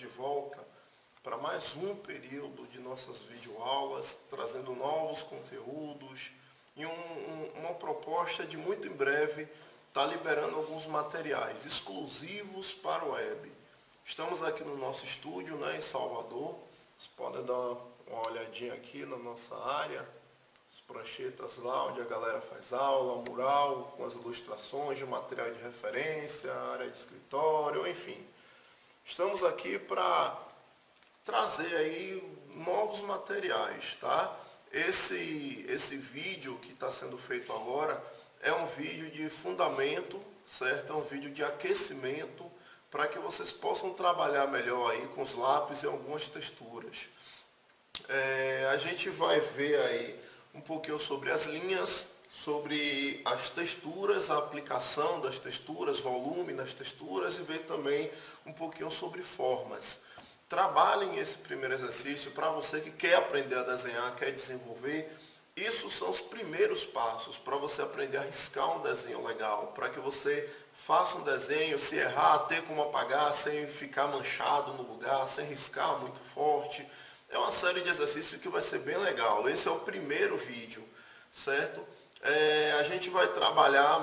de volta para mais um período de nossas videoaulas, trazendo novos conteúdos e uma proposta de muito em breve estar liberando alguns materiais exclusivos para o web. Estamos aqui no nosso estúdio, né, em Salvador. Vocês podem dar uma olhadinha aqui na nossa área, as pranchetas lá onde a galera faz aula, mural com as ilustrações de material de referência, área de escritório, enfim. Estamos aqui para trazer aí novos materiais, tá? Esse vídeo que está sendo feito agora é um vídeo de fundamento, certo? É um vídeo de aquecimento para que vocês possam trabalhar melhor aí com os lápis e algumas texturas. A gente vai ver aí um pouquinho sobre as linhas, sobre as texturas, a aplicação das texturas, volume nas texturas e ver também um pouquinho sobre formas. Trabalhem esse primeiro exercício para você que quer aprender a desenhar, quer desenvolver. Isso são os primeiros passos para você aprender a riscar um desenho legal, para que você faça um desenho, se errar, ter como apagar, sem ficar manchado no lugar, sem riscar muito forte. É uma série de exercícios que vai ser bem legal. Esse é o primeiro vídeo, certo? A gente vai trabalhar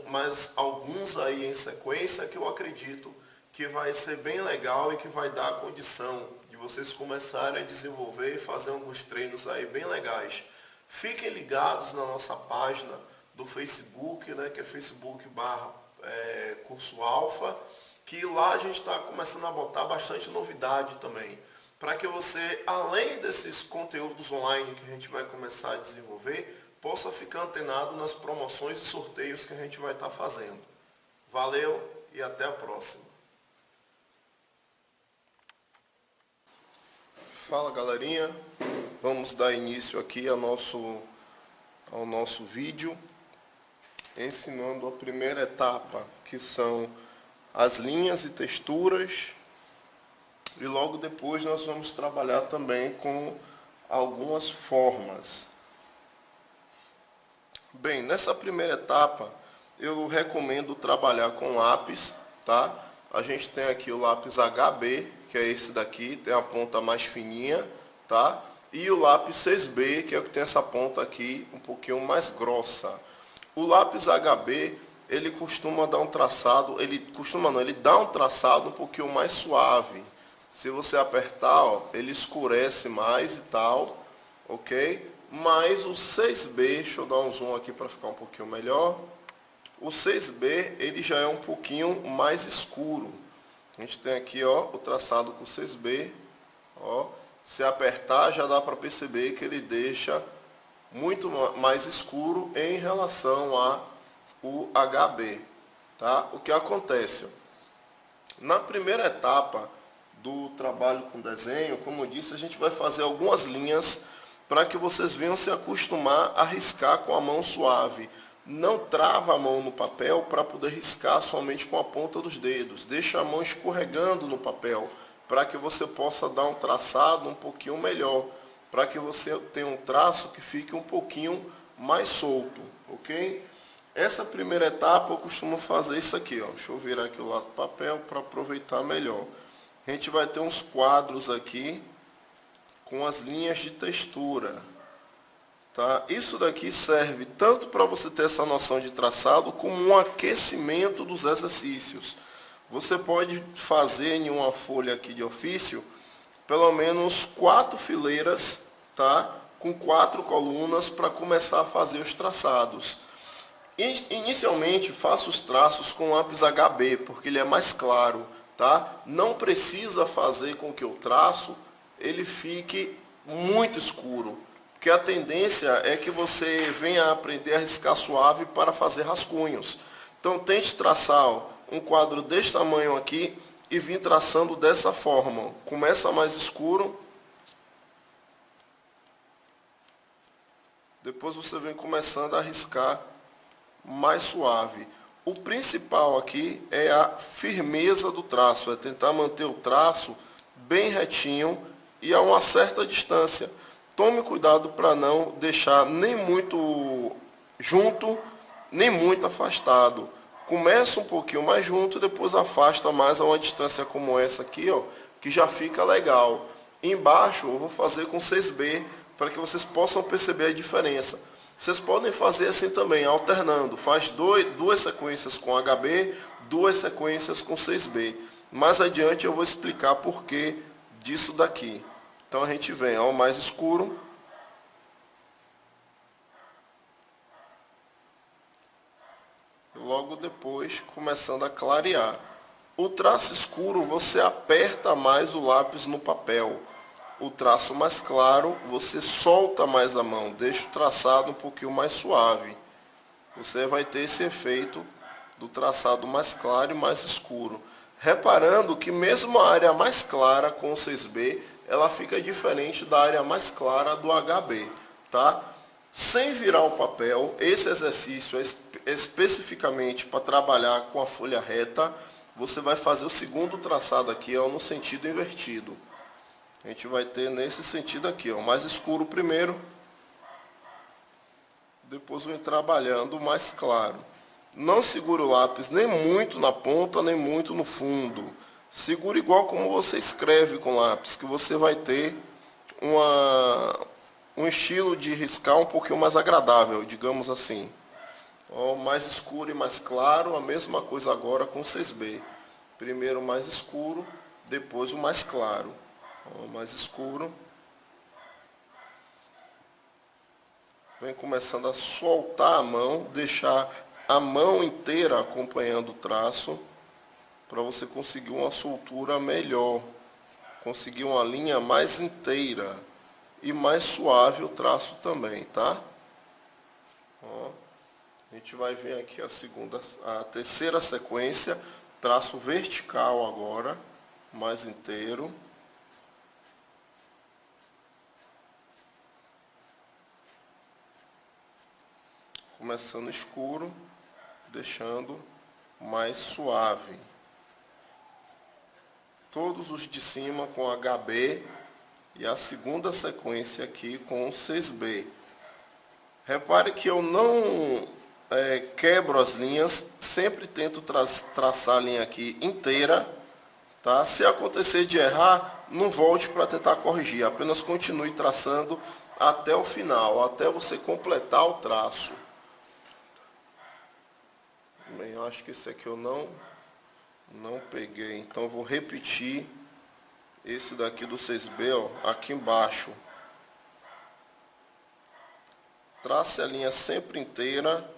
mais alguns aí em sequência que eu acredito que vai ser bem legal e que vai dar a condição de vocês começarem a desenvolver e fazer alguns treinos aí bem legais. Fiquem ligados na nossa página do Facebook, né, que é Facebook/Curso Alfa, que lá a gente está começando a botar bastante novidade também, para que você, além desses conteúdos online que a gente vai começar a desenvolver, possa ficar antenado nas promoções e sorteios que a gente vai estar fazendo. Valeu e até a próxima. Fala galerinha, vamos dar início aqui ao nosso vídeo, ensinando a primeira etapa, que são as linhas e texturas, e logo depois nós vamos trabalhar também com algumas formas. Bem, nessa primeira etapa eu recomendo trabalhar com lápis, tá? A gente tem aqui o lápis HB, que é esse daqui, tem a ponta mais fininha, tá? E o lápis 6B, que é o que tem essa ponta aqui um pouquinho mais grossa. O lápis HB, ele costuma dar um traçado, ele dá um traçado um pouquinho mais suave. Se você apertar, ó, ele escurece mais e tal, ok? Mas o 6B, deixa eu dar um zoom aqui para ficar um pouquinho melhor. O 6B, ele já é um pouquinho mais escuro. A gente tem aqui, ó, o traçado com 6B, ó. Se apertar, já dá para perceber que ele deixa muito mais escuro em relação ao HB, tá? O que acontece? Na primeira etapa do trabalho com desenho, como eu disse, a gente vai fazer algumas linhas para que vocês venham se acostumar a riscar com a mão suave. Não trava a mão no papel para poder riscar somente com a ponta dos dedos. Deixa a mão escorregando no papel para que você possa dar um traçado um pouquinho melhor, para que você tenha um traço que fique um pouquinho mais solto, ok? Essa primeira etapa eu costumo fazer isso aqui, ó. Deixa eu virar aqui o lado do papel para aproveitar melhor. A gente vai ter uns quadros aqui com as linhas de textura. Tá? Isso daqui serve tanto para você ter essa noção de traçado, como um aquecimento dos exercícios. Você pode fazer em uma folha aqui de ofício, pelo menos 4 fileiras, tá? Com 4 colunas para começar a fazer os traçados. Inicialmente, faça os traços com lápis HB, porque ele é mais claro. Tá? Não precisa fazer com que o traço ele fique muito escuro, porque a tendência é que você venha a aprender a riscar suave para fazer rascunhos. Então tente traçar, ó, um quadro desse tamanho aqui e vir traçando dessa forma. Começa mais escuro, depois você vem começando a riscar mais suave. O principal aqui é a firmeza do traço, é tentar manter o traço bem retinho e a uma certa distância. Tome cuidado para não deixar nem muito junto, nem muito afastado. Começa um pouquinho mais junto, depois afasta mais a uma distância como essa aqui, ó, que já fica legal. Embaixo eu vou fazer com 6B, para que vocês possam perceber a diferença. Vocês podem fazer assim também, alternando. Faz duas sequências com HB, duas sequências com 6B. Mais adiante eu vou explicar por que disso daqui. Então a gente vem ao mais escuro. Logo depois começando a clarear. O traço escuro você aperta mais o lápis no papel. O traço mais claro você solta mais a mão, deixa o traçado um pouquinho mais suave. Você vai ter esse efeito do traçado mais claro e mais escuro. Reparando que mesmo a área mais clara com o 6B, ela fica diferente da área mais clara do HB, tá? Sem virar o papel, esse exercício é especificamente para trabalhar com a folha reta. Você vai fazer o segundo traçado aqui, ó, no sentido invertido. A gente vai ter nesse sentido aqui, ó, mais escuro primeiro. Depois vem trabalhando mais claro. Não segura o lápis nem muito na ponta, nem muito no fundo. Segura igual como você escreve com lápis, que você vai ter um estilo de riscar um pouquinho mais agradável, digamos assim. Ó, mais escuro e mais claro, a mesma coisa agora com 6B. Primeiro o mais escuro, depois o mais claro. Ó, mais escuro. Vem começando a soltar a mão, deixar a mão inteira acompanhando o traço, para você conseguir uma soltura melhor, conseguir uma linha mais inteira e mais suave o traço também, tá? Ó, a gente vai ver aqui a terceira sequência, traço vertical agora, mais inteiro. Começando escuro, deixando mais suave. Todos os de cima com HB e a segunda sequência aqui com 6B. Repare que eu não quebro as linhas, sempre tento traçar a linha aqui inteira, tá? Se acontecer de errar, não volte para tentar corrigir, apenas continue traçando até o final, até você completar o traço. Bem, eu acho que esse aqui eu não peguei, então eu vou repetir esse daqui do 6B, ó, aqui embaixo. Trace a linha sempre inteira,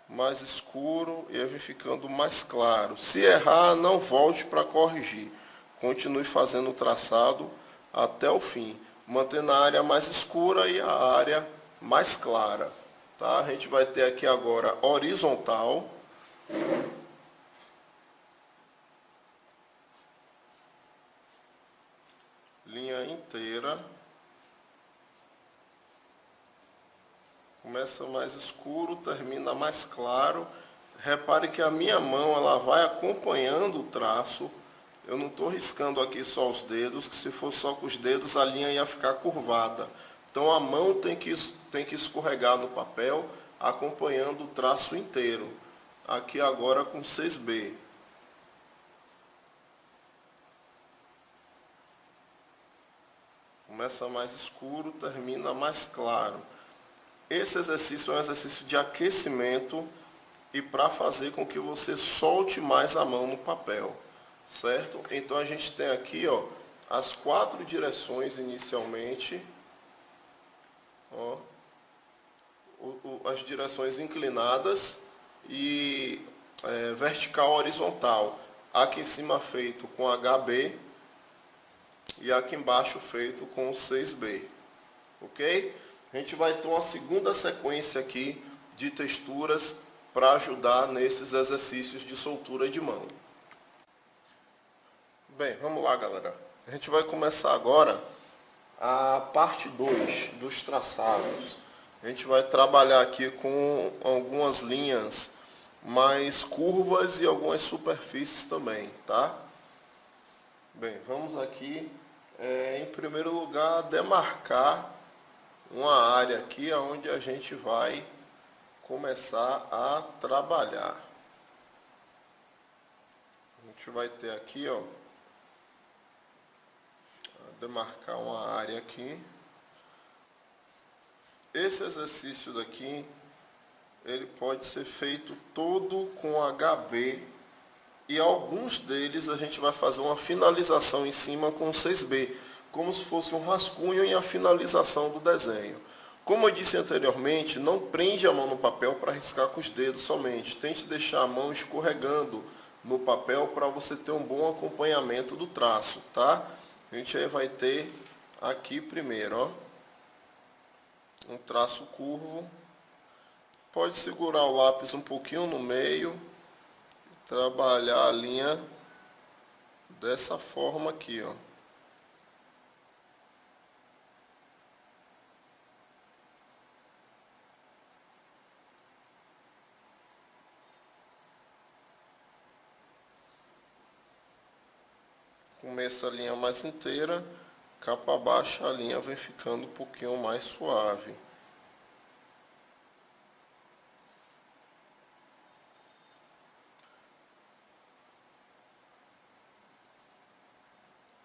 mais escuro e aí vem ficando mais claro. Se errar, não volte para corrigir. Continue fazendo o traçado até o fim, mantendo a área mais escura e a área mais clara. Tá? A gente vai ter aqui agora horizontal. Linha inteira. Começa mais escuro, termina mais claro. Repare que a minha mão ela vai acompanhando o traço. Eu não estou riscando aqui só os dedos, que se for só com os dedos a linha ia ficar curvada. Então a mão tem que escorregar no papel, acompanhando o traço inteiro. Aqui agora com 6B. Começa mais escuro, termina mais claro. Esse exercício é um exercício de aquecimento e para fazer com que você solte mais a mão no papel, certo? Então a gente tem aqui, ó, as 4 direções inicialmente. Ó, as direções inclinadas e vertical horizontal. Aqui em cima feito com HB e aqui embaixo feito com 6B. Ok? A gente vai ter uma segunda sequência aqui de texturas para ajudar nesses exercícios de soltura de mão. Bem, vamos lá, galera. A gente vai começar agora a parte 2 dos traçados. A gente vai trabalhar aqui com algumas linhas mais curvas e algumas superfícies também, tá? Bem, vamos aqui, em primeiro lugar, demarcar uma área aqui onde a gente vai começar a trabalhar. gente vai ter aqui, ó, demarcar uma área aqui. Esse exercício daqui, ele pode ser feito todo com HB, e alguns deles a gente vai fazer uma finalização em cima com 6B, como se fosse um rascunho e a finalização do desenho. Como eu disse anteriormente, não prende a mão no papel para riscar com os dedos somente. Tente deixar a mão escorregando no papel para você ter um bom acompanhamento do traço, tá? A gente aí vai ter aqui primeiro, ó, um traço curvo. Pode segurar o lápis um pouquinho no meio, trabalhar a linha dessa forma aqui, ó. Começa a linha mais inteira, cá para baixo a linha vem ficando um pouquinho mais suave.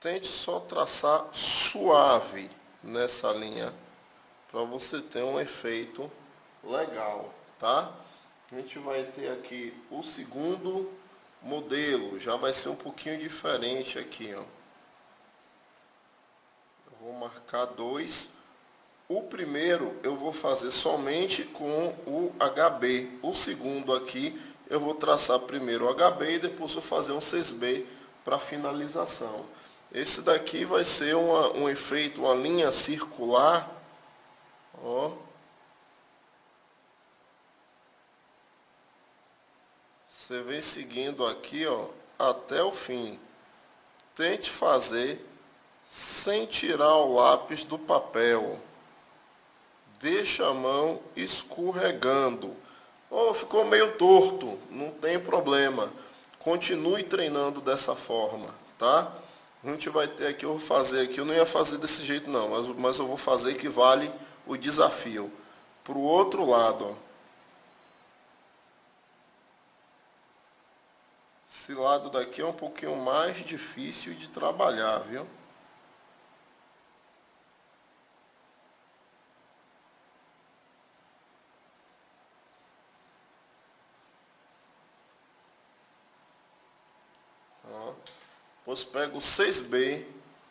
Tente só traçar suave nessa linha, para você ter um efeito legal, tá? A gente vai ter aqui o segundo modelo, já vai ser um pouquinho diferente aqui, ó. Eu vou marcar 2. O primeiro eu vou fazer somente com o HB. O segundo aqui eu vou traçar primeiro o HB e depois vou fazer um 6B para finalização. Esse daqui vai ser um efeito, uma linha circular, ó. Você vem seguindo aqui, ó, até o fim. Tente fazer sem tirar o lápis do papel. Deixa a mão escorregando. Oh, ficou meio torto, não tem problema. Continue treinando dessa forma, tá? A gente vai ter aqui, eu vou fazer aqui, eu não ia fazer desse jeito não, mas eu vou fazer que vale o desafio. Pro outro lado, ó. Esse lado daqui é um pouquinho mais difícil de trabalhar, viu? Ó. Depois pego o 6B,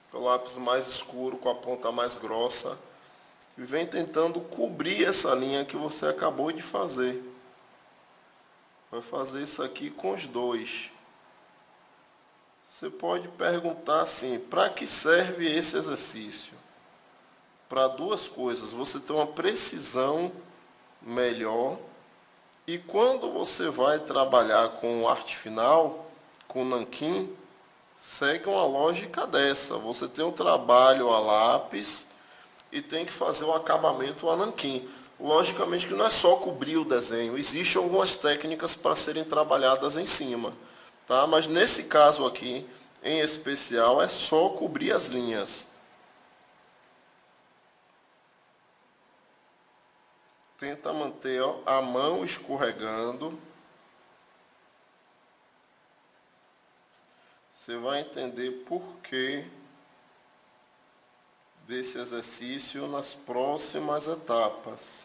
que é o lápis mais escuro com a ponta mais grossa, e vem tentando cobrir essa linha que você acabou de fazer. Vai fazer isso aqui com os dois. Você pode perguntar assim, para que serve esse exercício? Para duas coisas, você ter uma precisão melhor, e quando você vai trabalhar com arte final, com nanquim, segue uma lógica dessa. Você tem um trabalho a lápis e tem que fazer o acabamento a nanquim. Logicamente que não é só cobrir o desenho, existem algumas técnicas para serem trabalhadas em cima, tá? Mas nesse caso aqui, em especial, é só cobrir as linhas. Tenta manter, ó, a mão escorregando. Você vai entender por que desse exercício nas próximas etapas.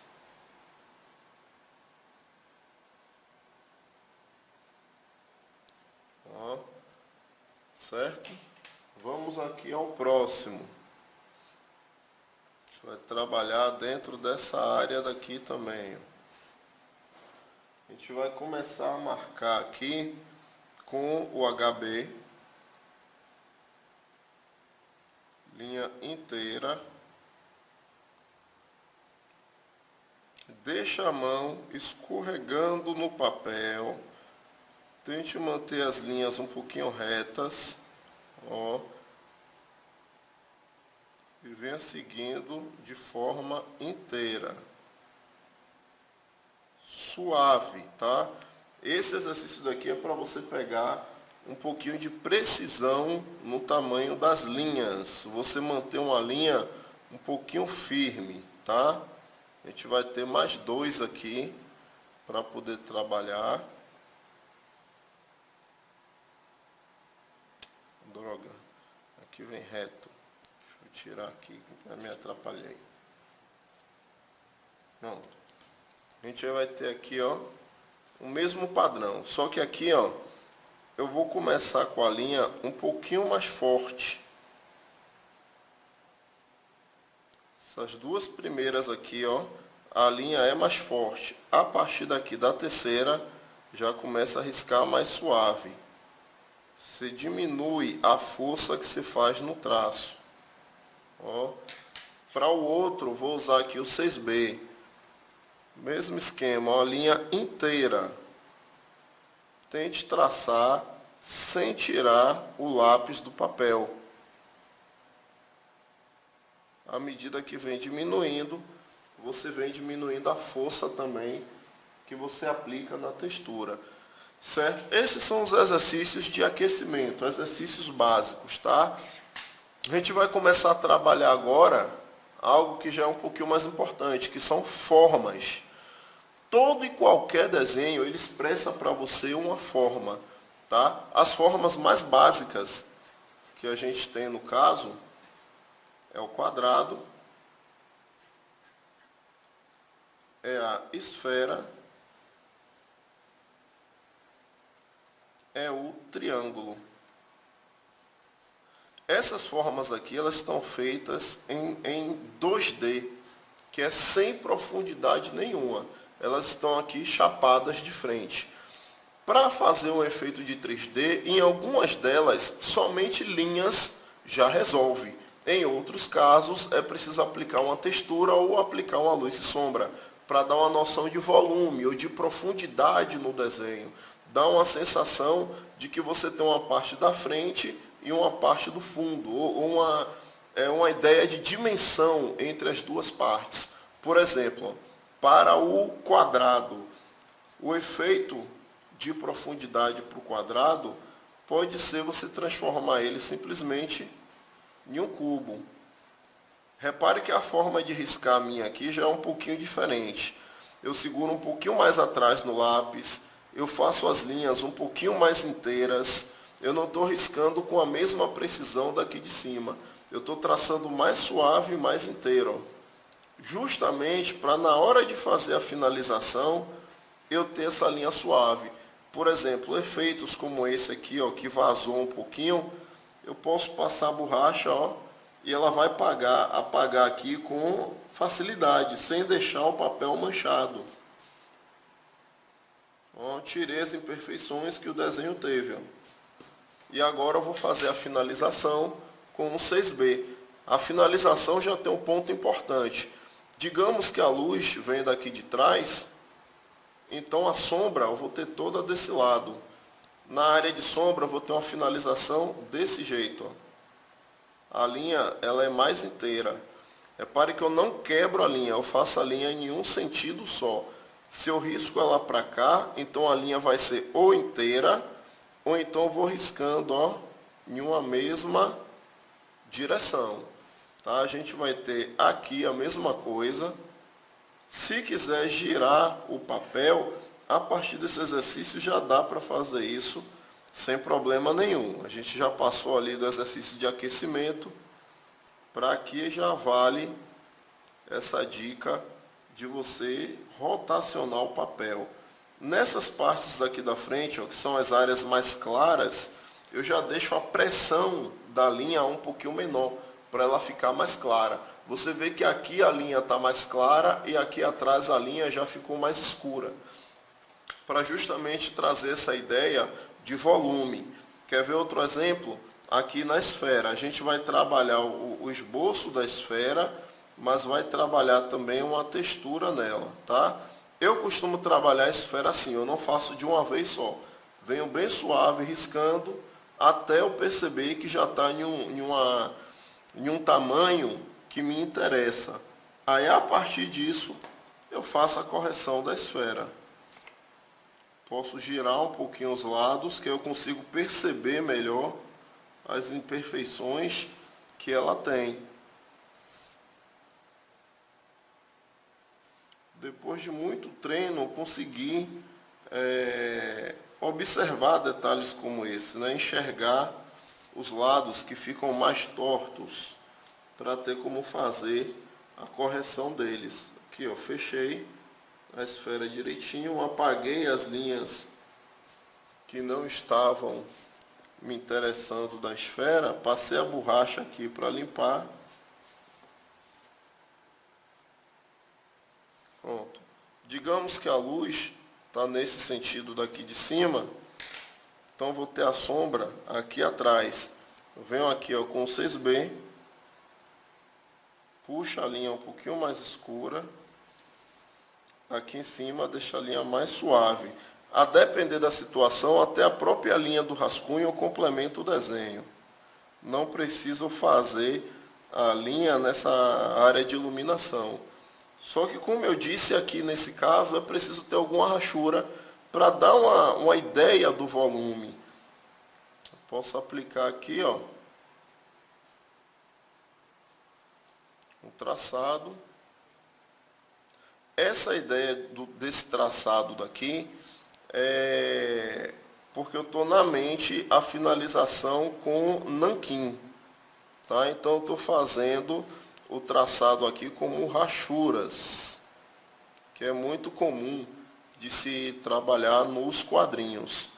Ó, certo? Vamos aqui ao próximo. A gente vai trabalhar dentro dessa área daqui também. A gente vai começar a marcar aqui com o HB. Linha inteira. Deixa a mão escorregando no papel. Tente manter as linhas um pouquinho retas, ó. E venha seguindo de forma inteira. Suave, tá? Esse exercício daqui é para você pegar um pouquinho de precisão no tamanho das linhas. Você manter uma linha um pouquinho firme, tá? A gente vai ter mais 2 aqui para poder trabalhar. droga. Aqui vem reto. Deixa eu tirar aqui, que eu me atrapalhei. Pronto. A gente vai ter aqui, ó, o mesmo padrão. Só que aqui, ó, eu vou começar com a linha um pouquinho mais forte. Essas duas primeiras aqui, ó, a linha é mais forte. A partir daqui da terceira, já começa a riscar mais suave. Você diminui a força que você faz no traço. Ó. Para o outro, vou usar aqui o 6B. Mesmo esquema, ó, a linha inteira. Tente traçar sem tirar o lápis do papel. À medida que vem diminuindo, você vem diminuindo a força também que você aplica na textura. Certo? Esses são os exercícios de aquecimento, exercícios básicos, tá? A gente vai começar a trabalhar agora algo que já é um pouquinho mais importante, que são formas. Todo e qualquer desenho, ele expressa para você uma forma, tá? As formas mais básicas que a gente tem no caso é o quadrado, é a esfera, é o triângulo. Essas formas aqui, elas estão feitas em 2D, que é sem profundidade nenhuma. Elas estão aqui chapadas de frente. Para fazer um efeito de 3D, em algumas delas, somente linhas já resolve. Em outros casos, é preciso aplicar uma textura ou aplicar uma luz e sombra, para dar uma noção de volume ou de profundidade no desenho. Dá uma sensação de que você tem uma parte da frente e uma parte do fundo, ou uma ideia de dimensão entre as duas partes. Por exemplo, para o quadrado, o efeito de profundidade para o quadrado pode ser você transformar ele simplesmente em um cubo. Repare que a forma de riscar minha aqui já é um pouquinho diferente. Eu seguro um pouquinho mais atrás no lápis, eu faço as linhas um pouquinho mais inteiras, eu não estou riscando com a mesma precisão daqui de cima. Eu estou traçando mais suave e mais inteiro. Justamente para na hora de fazer a finalização, eu ter essa linha suave. Por exemplo, efeitos como esse aqui, ó, que vazou um pouquinho, eu posso passar a borracha, ó, e ela vai apagar aqui com facilidade, sem deixar o papel manchado. Ó, tirei as imperfeições que o desenho teve. Ó. E agora eu vou fazer a finalização com um 6B. A finalização já tem um ponto importante. Digamos que a luz vem daqui de trás, então a sombra eu vou ter toda desse lado. Na área de sombra eu vou ter uma finalização desse jeito. Ó. A linha ela é mais inteira. Repare que eu não quebro a linha, eu faço a linha em um sentido só. Se eu risco ela para cá, então a linha vai ser ou inteira, ou então eu vou riscando, ó, em uma mesma direção. Tá? A gente vai ter aqui a mesma coisa. Se quiser girar o papel, a partir desse exercício já dá para fazer isso sem problema nenhum. A gente já passou ali do exercício de aquecimento, para aqui já vale essa dica de você rotacionar o papel. Nessas partes aqui da frente, ó, que são as áreas mais claras, eu já deixo a pressão da linha um pouquinho menor, para ela ficar mais clara. Você vê que aqui a linha está mais clara e aqui atrás a linha já ficou mais escura. Para justamente trazer essa ideia de volume. Quer ver outro exemplo? Aqui na esfera. A gente vai trabalhar o esboço da esfera, mas vai trabalhar também uma textura nela, tá? Eu costumo trabalhar a esfera assim, eu não faço de uma vez só. Venho bem suave, riscando, até eu perceber que já está em um tamanho que me interessa. Aí, a partir disso, eu faço a correção da esfera. Posso girar um pouquinho os lados, que eu consigo perceber melhor as imperfeições que ela tem. Depois de muito treino, eu consegui observar detalhes como esse, né? Enxergar os lados que ficam mais tortos, para ter como fazer a correção deles. Aqui, ó, fechei a esfera direitinho, apaguei as linhas que não estavam me interessando da esfera, passei a borracha aqui para limpar. Pronto. Digamos que a luz está nesse sentido daqui de cima, então vou ter a sombra aqui atrás. Eu venho aqui, ó, com o 6B, puxa a linha um pouquinho mais escura, aqui em cima deixa a linha mais suave. A depender da situação, até a própria linha do rascunho eu complemento o desenho. Não preciso fazer a linha nessa área de iluminação. Só que, como eu disse aqui nesse caso, é preciso ter alguma rachura para dar uma ideia do volume. Posso aplicar aqui, ó, um traçado. Essa ideia desse traçado daqui é porque eu estou na mente a finalização com nanquim, tá? Então eu estou fazendo o traçado aqui como rachuras, que é muito comum de se trabalhar nos quadrinhos.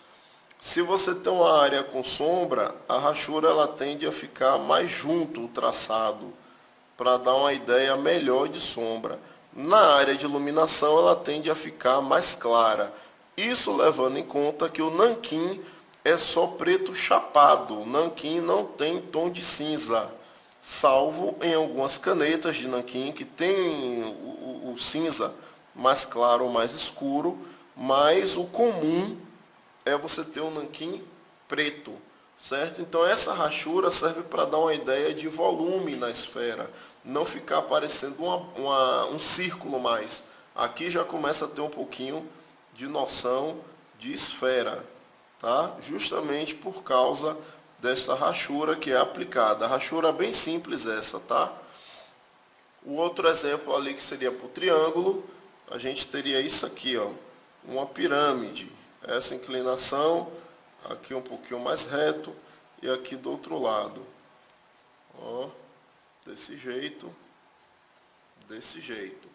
Se você tem uma área com sombra, a rachura ela tende a ficar mais junto o traçado, para dar uma ideia melhor de sombra. Na área de iluminação ela tende a ficar mais clara. Isso levando em conta que o nanquim é só preto chapado. O nanquim não tem tom de cinza, salvo em algumas canetas de nanquim que tem o cinza mais claro ou mais escuro, mas o comum é você ter um nanquim preto, certo? Então essa rachura serve para dar uma ideia de volume na esfera, não ficar parecendo um círculo mais. Aqui já começa a ter um pouquinho de noção de esfera, tá? Justamente por causa dessa rachura que é aplicada. A rachura é bem simples essa, tá? O outro exemplo ali que seria para o triângulo, a gente teria isso aqui, ó, uma pirâmide. Essa inclinação, aqui um pouquinho mais reto e aqui do outro lado. Ó, desse jeito, desse jeito.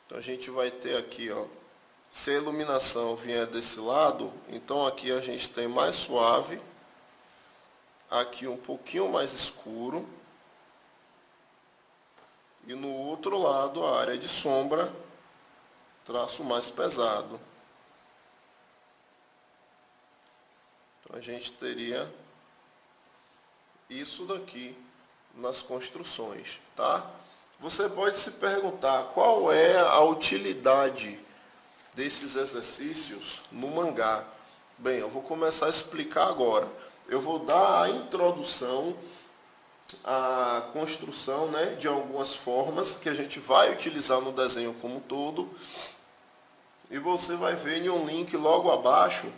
Então a gente vai ter aqui, ó, se a iluminação vier desse lado, então aqui a gente tem mais suave, aqui um pouquinho mais escuro, e no outro lado a área de sombra, traço mais pesado. Então a gente teria isso daqui nas construções, tá? Você pode se perguntar qual é a utilidade desses exercícios no mangá. Bem, eu vou começar a explicar agora. Eu vou dar a introdução à construção, né, de algumas formas que a gente vai utilizar no desenho como um todo. E você vai ver em um link logo abaixo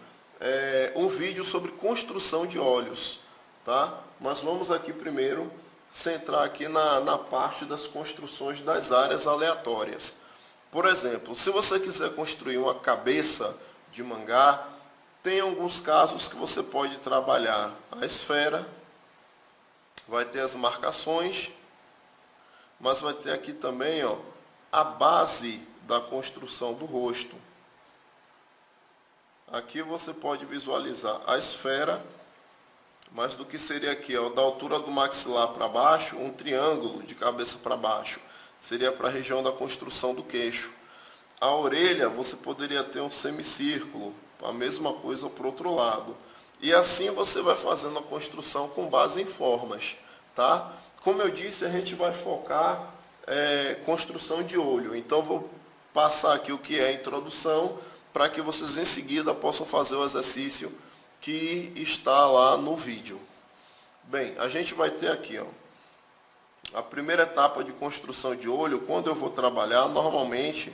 um vídeo sobre construção de olhos, tá? Mas vamos aqui primeiro centrar aqui na parte das construções das áreas aleatórias. Por exemplo, se você quiser construir uma cabeça de mangá, tem alguns casos que você pode trabalhar a esfera, vai ter as marcações, mas vai ter aqui também, ó, a base da construção do rosto. Aqui você pode visualizar a esfera, mas do que seria aqui, ó, da altura do maxilar para baixo, um triângulo de cabeça para baixo. Seria para a região da construção do queixo. A orelha, você poderia ter um semicírculo, a mesma coisa para o outro lado. E assim você vai fazendo a construção com base em formas, tá? Como eu disse, a gente vai focar construção de olho. Então, vou passar aqui o que é a introdução, para que vocês em seguida possam fazer o exercício que está lá no vídeo. Bem, a gente vai ter aqui, ó, a primeira etapa de construção de olho. Quando eu vou trabalhar, normalmente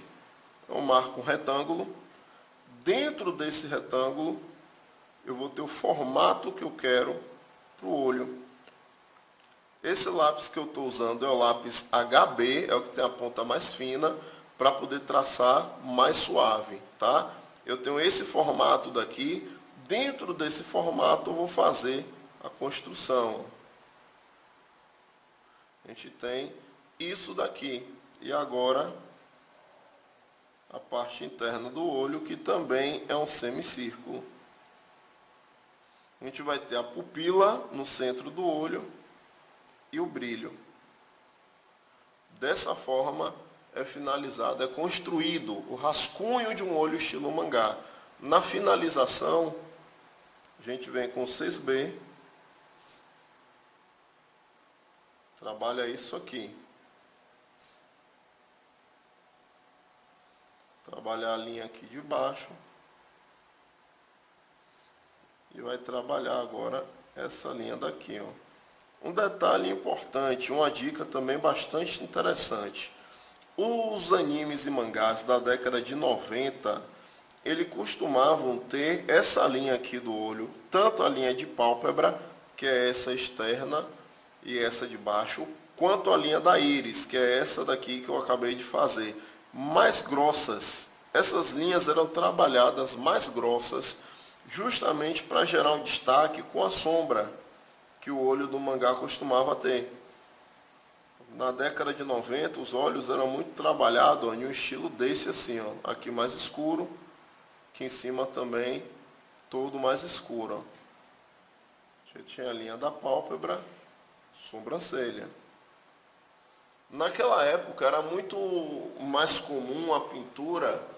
eu marco um retângulo. Dentro desse retângulo, eu vou ter o formato que eu quero para o olho. Esse lápis que eu estou usando é o lápis HB, é o que tem a ponta mais fina, para poder traçar mais suave, tá? Eu tenho esse formato daqui. Dentro desse formato eu vou fazer a construção. A gente tem isso daqui. E agora a parte interna do olho, que também é um semicírculo. A gente vai ter a pupila no centro do olho e o brilho. Dessa forma é finalizado, é construído o rascunho de um olho estilo mangá. Na finalização, a gente vem com o 6B, trabalha isso aqui. Trabalhar a linha aqui de baixo. E vai trabalhar agora essa linha daqui, ó. Um detalhe importante, uma dica também bastante interessante. Os animes e mangás da década de 90, eles costumavam ter essa linha aqui do olho, tanto a linha de pálpebra, que é essa externa, e essa de baixo, quanto a linha da íris, que é essa daqui que eu acabei de fazer, mais grossas. Essas linhas eram trabalhadas mais grossas, justamente para gerar um destaque com a sombra que o olho do mangá costumava ter. Na década de 90, os olhos eram muito trabalhados em um estilo desse assim, ó. Aqui mais escuro, aqui em cima também, todo mais escuro. Ó. Tinha a linha da pálpebra, sobrancelha. Naquela época era muito mais comum a pintura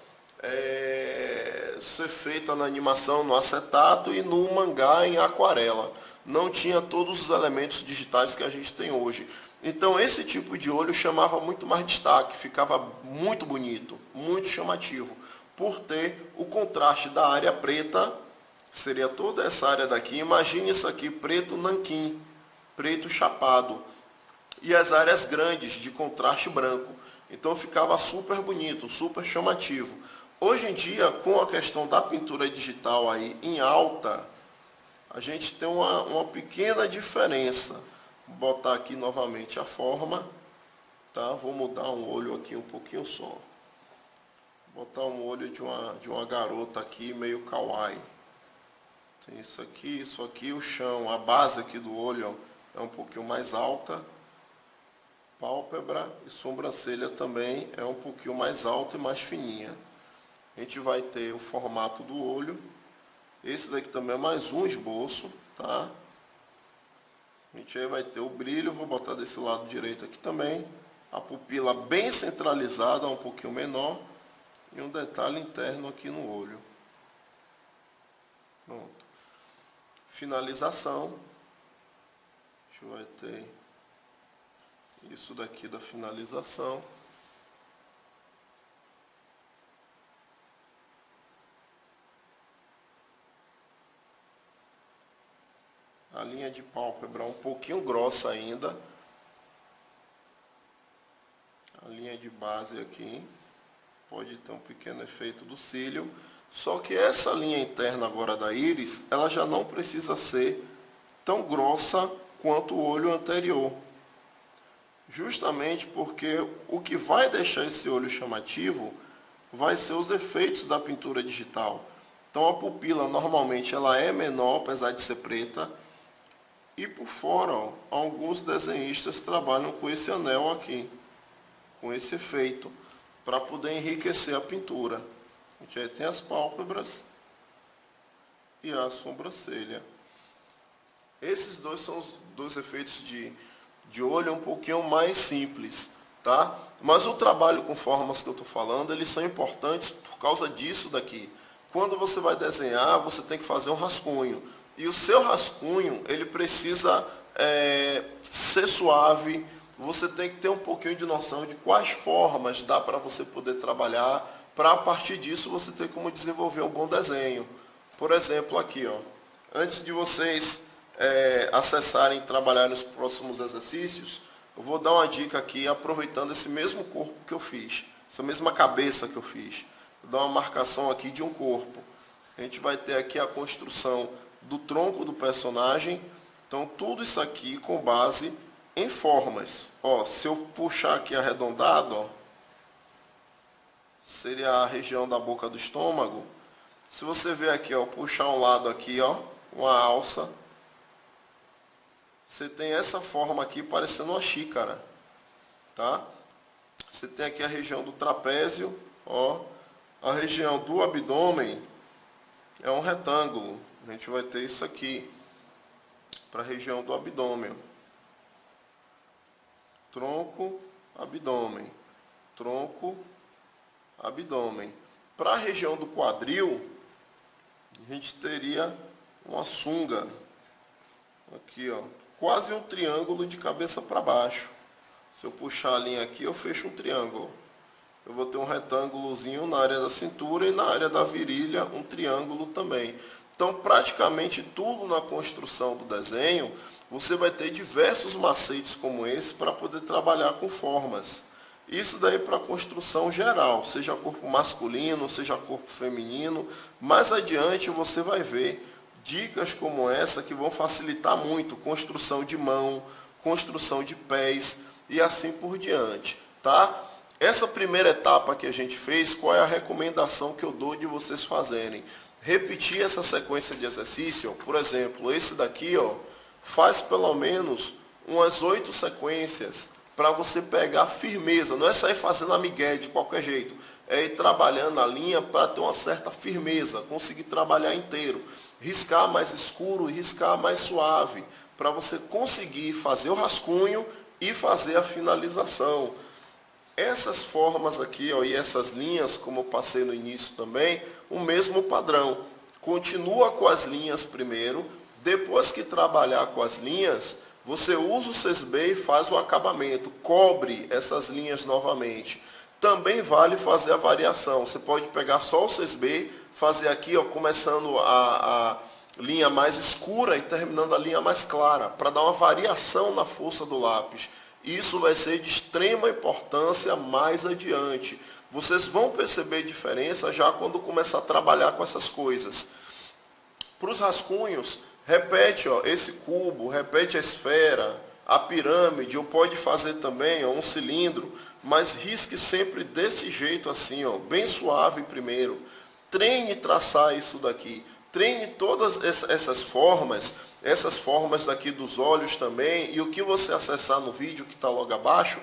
ser feita na animação no acetato e no mangá em aquarela. Não tinha todos os elementos digitais que a gente tem hoje. Então esse tipo de olho chamava muito mais destaque, ficava muito bonito, muito chamativo, por ter o contraste da área preta, seria toda essa área daqui. Imagine isso aqui, preto nanquim, preto chapado, e as áreas grandes de contraste branco. Então ficava super bonito, super chamativo. Hoje em dia, com a questão da pintura digital aí em alta, a gente tem uma pequena diferença. Vou botar aqui novamente a forma, tá? Vou mudar um olho aqui um pouquinho só. Vou botar um olho de uma garota aqui, meio kawaii. Tem isso aqui, o chão, a base aqui do olho é um pouquinho mais alta. Pálpebra e sobrancelha também é um pouquinho mais alta e mais fininha. A gente vai ter o formato do olho. Esse daqui também é mais um esboço, tá? A gente aí vai ter o brilho, vou botar desse lado direito aqui também. A pupila bem centralizada, um pouquinho menor. E um detalhe interno aqui no olho. Pronto. Finalização. A gente vai ter isso daqui da finalização. A linha de pálpebra um pouquinho grossa ainda. A linha de base aqui. Pode ter um pequeno efeito do cílio. Só que essa linha interna agora da íris, ela já não precisa ser tão grossa quanto o olho anterior. Justamente porque o que vai deixar esse olho chamativo vai ser os efeitos da pintura digital. Então a pupila normalmente ela é menor, apesar de ser preta. E por fora, ó, alguns desenhistas trabalham com esse anel aqui, com esse efeito, para poder enriquecer a pintura. A gente aí tem as pálpebras e a sobrancelha. Esses dois são os dois efeitos de olho um pouquinho mais simples, tá? Mas o trabalho com formas que eu estou falando, eles são importantes por causa disso daqui. Quando você vai desenhar, você tem que fazer um rascunho. E o seu rascunho, ele precisa ser suave, você tem que ter um pouquinho de noção de quais formas dá para você poder trabalhar, para a partir disso você ter como desenvolver um bom desenho. Por exemplo, aqui, ó, antes de vocês acessarem e trabalhar nos próximos exercícios, eu vou dar uma dica aqui, aproveitando esse mesmo corpo que eu fiz, essa mesma cabeça que eu fiz. Vou dar uma marcação aqui de um corpo. A gente vai ter aqui a construção do tronco do personagem. Então tudo isso aqui com base em formas. Ó, se eu puxar aqui arredondado, ó, seria a região da boca do estômago. Se você ver aqui, ó, puxar um lado aqui, ó, uma alça, você tem essa forma aqui parecendo uma xícara, tá? Você tem aqui a região do trapézio, ó, a região do abdômen é um retângulo. A gente vai ter isso aqui para a região do abdômen. Tronco, abdômen, tronco, abdômen. Para a região do quadril, a gente teria uma sunga, aqui ó, quase um triângulo de cabeça para baixo. Se eu puxar a linha aqui, eu fecho um triângulo. Eu vou ter um retângulozinho na área da cintura e na área da virilha um triângulo também. Então, praticamente tudo na construção do desenho, você vai ter diversos macetes como esse para poder trabalhar com formas. Isso daí para construção geral, seja corpo masculino, seja corpo feminino. Mais adiante você vai ver dicas como essa que vão facilitar muito construção de mão, construção de pés e assim por diante, tá? Essa primeira etapa que a gente fez, qual é a recomendação que eu dou de vocês fazerem? Repetir essa sequência de exercício, por exemplo, esse daqui, ó, faz pelo menos umas 8 sequências para você pegar firmeza. Não é sair fazendo amigué de qualquer jeito, é ir trabalhando a linha para ter uma certa firmeza, conseguir trabalhar inteiro, riscar mais escuro e riscar mais suave, para você conseguir fazer o rascunho e fazer a finalização. Essas formas aqui, ó, e essas linhas, como eu passei no início também, o mesmo padrão. Continua com as linhas primeiro, depois que trabalhar com as linhas, você usa o 6B e faz o acabamento, cobre essas linhas novamente. Também vale fazer a variação, você pode pegar só o 6B, fazer aqui, ó, começando a linha mais escura e terminando a linha mais clara, para dar uma variação na força do lápis. Isso vai ser de extrema importância mais adiante. Vocês vão perceber diferença já quando começar a trabalhar com essas coisas. Para os rascunhos, repete ó, esse cubo, repete a esfera, a pirâmide, ou pode fazer também ó, um cilindro, mas risque sempre desse jeito assim, ó, bem suave primeiro. Treine traçar isso daqui. Treine todas essas formas daqui dos olhos também, e o que você acessar no vídeo que está logo abaixo,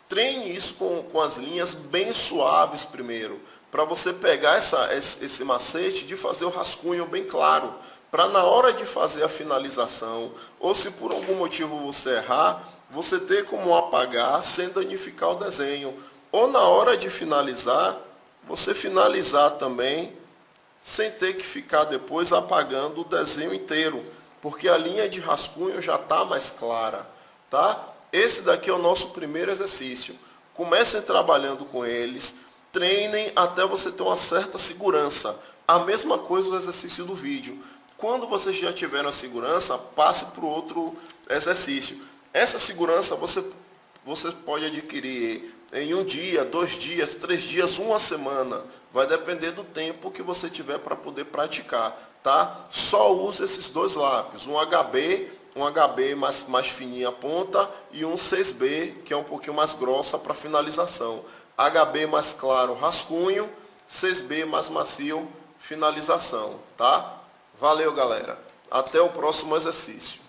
treine isso com as linhas bem suaves primeiro, para você pegar esse macete de fazer o rascunho bem claro, para na hora de fazer a finalização, ou se por algum motivo você errar, você ter como apagar sem danificar o desenho, ou na hora de finalizar, você finalizar também, sem ter que ficar depois apagando o desenho inteiro, porque a linha de rascunho já está mais clara, tá? Esse daqui é o nosso primeiro exercício. Comecem trabalhando com eles, treinem até você ter uma certa segurança. A mesma coisa no exercício do vídeo. Quando vocês já tiveram a segurança, passe para o outro exercício. Essa segurança você pode adquirir em 1 dia, 2 dias, 3 dias, 1 semana. Vai depender do tempo que você tiver para poder praticar, tá? Só use esses 2 lápis, um HB mais fininho a ponta e um 6B, que é um pouquinho mais grossa para finalização. HB mais claro, rascunho, 6B mais macio, finalização, tá? Valeu, galera. Até o próximo exercício.